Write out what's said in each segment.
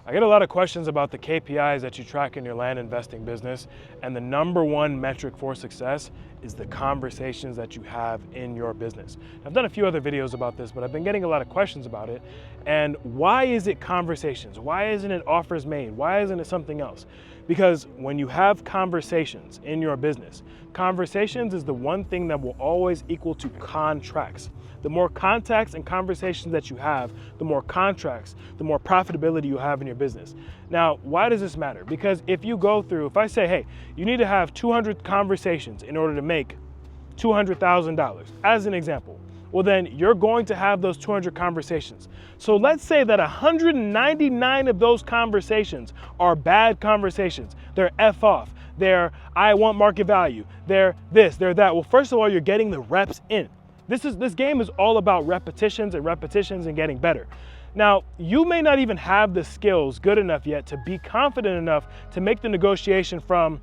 I get a lot of questions about the KPIs that you track in your land investing business, and the number one metric for success is the conversations that you have in your business. I've done a few other videos about this, but I've been getting a lot of questions about it. And why is it conversations? Why isn't it offers made? Why isn't it something else? Because when you have conversations in your business, conversations is the one thing that will always equal to contracts. The more contacts and conversations that you have, the more contracts, the more profitability you have in your business. Now, why does this matter? Because if I say, hey, you need to have 200 conversations in order to make $200,000, as an example, well then you're going to have those 200 conversations. So let's say that 199 of those conversations are bad conversations. They're F off, they're I want market value, they're this, they're that. Well, first of all, you're getting the reps in. This game is all about repetitions and getting better. Now, you may not even have the skills good enough yet to be confident enough to make the negotiation from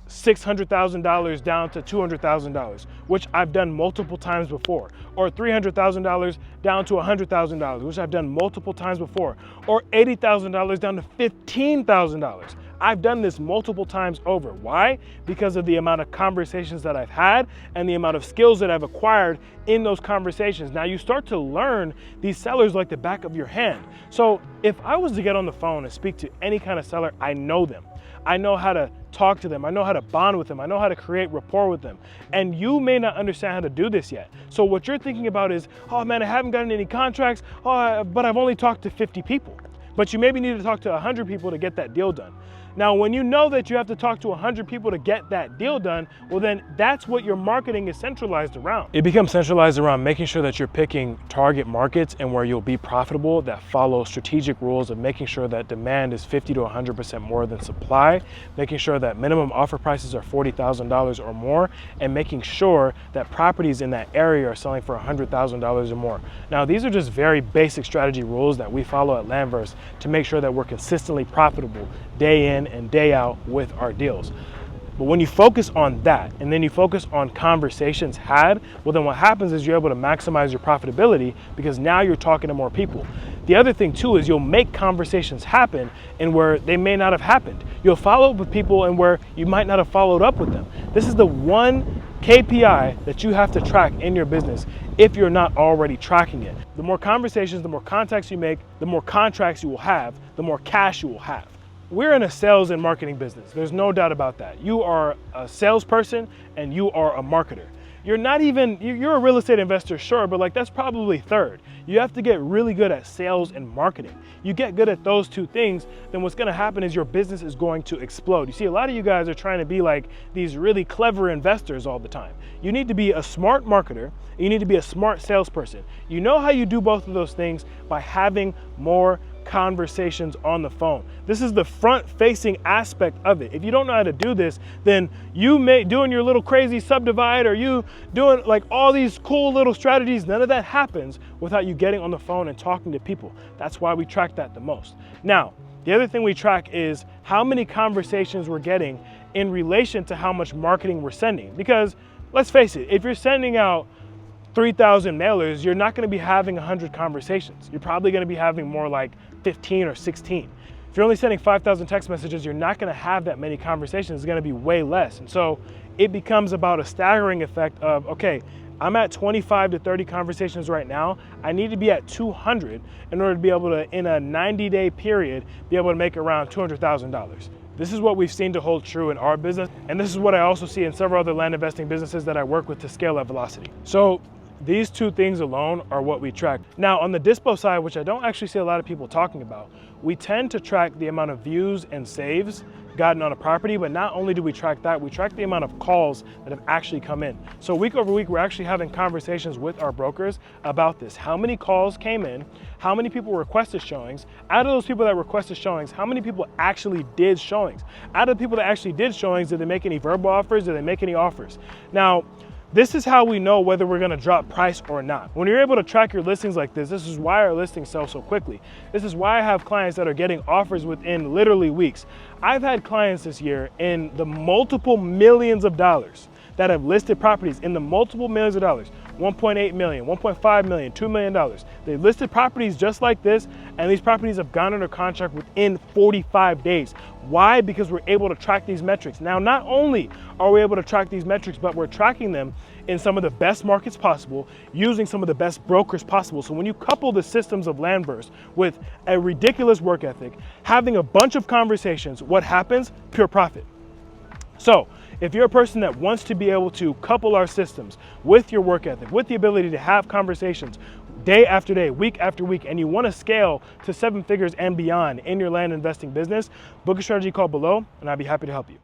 $600,000 down to $200,000, which I've done multiple times before, or $300,000 down to $100,000, which I've done multiple times before, or $80,000 down to $15,000. I've done this multiple times over. Why? Because of the amount of conversations that I've had and the amount of skills that I've acquired in those conversations. Now you start to learn these sellers like the back of your hand. So if I was to get on the phone and speak to any kind of seller, I know them. I know how to talk to them. I know how to bond with them. I know how to create rapport with them. And you may not understand how to do this yet. So what you're thinking about is, oh man, I haven't gotten any contracts, but I've only talked to 50 people. But you maybe need to talk to 100 people to get that deal done. Now, when you know that you have to talk to 100 people to get that deal done, well then that's what your marketing is centralized around. It becomes centralized around making sure that you're picking target markets and where you'll be profitable that follow strategic rules of making sure that demand is 50 to 100% more than supply, making sure that minimum offer prices are $40,000 or more, and making sure that properties in that area are selling for $100,000 or more. Now, these are just very basic strategy rules that we follow at LandVerse to make sure that we're consistently profitable day in and day out with our deals. But when you focus on that and then you focus on conversations had, well then what happens is you're able to maximize your profitability because now you're talking to more people. The other thing too is you'll make conversations happen in where they may not have happened. You'll follow up with people and where you might not have followed up with them. This is the one KPI that you have to track in your business if you're not already tracking it. The more conversations, the more contacts you make, the more contracts you will have, the more cash you will have. We're in a sales and marketing business. There's no doubt about that. You are a salesperson and you are a marketer. You're a real estate investor, sure, but like that's probably third. You have to get really good at sales and marketing. You get good at those two things, then what's gonna happen is your business is going to explode. You see, a lot of you guys are trying to be like these really clever investors all the time. You need to be a smart marketer, and you need to be a smart salesperson. You know how you do both of those things by having more conversations on the phone. This is the front-facing aspect of it. If you don't know how to do this, then you may doing your little crazy subdivide or you doing like all these cool little strategies, none of that happens without you getting on the phone and talking to people. That's why we track that the most. Now, the other thing we track is how many conversations we're getting in relation to how much marketing we're sending. Because let's face it, if you're sending out 3,000 mailers, you're not going to be having 100 conversations. You're probably going to be having more like 15 or 16. If you're only sending 5,000 text messages, you're not going to have that many conversations. It's going to be way less. And so it becomes about a staggering effect of, okay, I'm at 25 to 30 conversations right now. I need to be at 200 in order to be able to, in a 90-day period, be able to make around $200,000. This is what we've seen to hold true in our business. And this is what I also see in several other land investing businesses that I work with to scale at velocity. So these two things alone are what we track. Now on the dispo side, which I don't actually see a lot of people talking about, we tend to track the amount of views and saves gotten on a property, but not only do we track that, we track the amount of calls that have actually come in. So week over week, we're actually having conversations with our brokers about this. How many calls came in? How many people requested showings? Out of those people that requested showings, how many people actually did showings? Out of the people that actually did showings, did they make any verbal offers? Did they make any offers? Now, this is how we know whether we're gonna drop price or not. When you're able to track your listings like this is why our listings sell so quickly. This is why I have clients that are getting offers within literally weeks. I've had clients this year in the multiple millions of dollars that have listed properties in the multiple millions of dollars. 1.8 million, 1.5 million, $2 million. They listed properties just like this, and these properties have gone under contract within 45 days. Why? Because we're able to track these metrics. Now, not only are we able to track these metrics, but we're tracking them in some of the best markets possible, using some of the best brokers possible. So when you couple the systems of LandVerse with a ridiculous work ethic, having a bunch of conversations, what happens? Pure profit. So if you're a person that wants to be able to couple our systems with your work ethic, with the ability to have conversations day after day, week after week, and you want to scale to 7 figures and beyond in your land investing business, book a strategy call below, and I'd be happy to help you.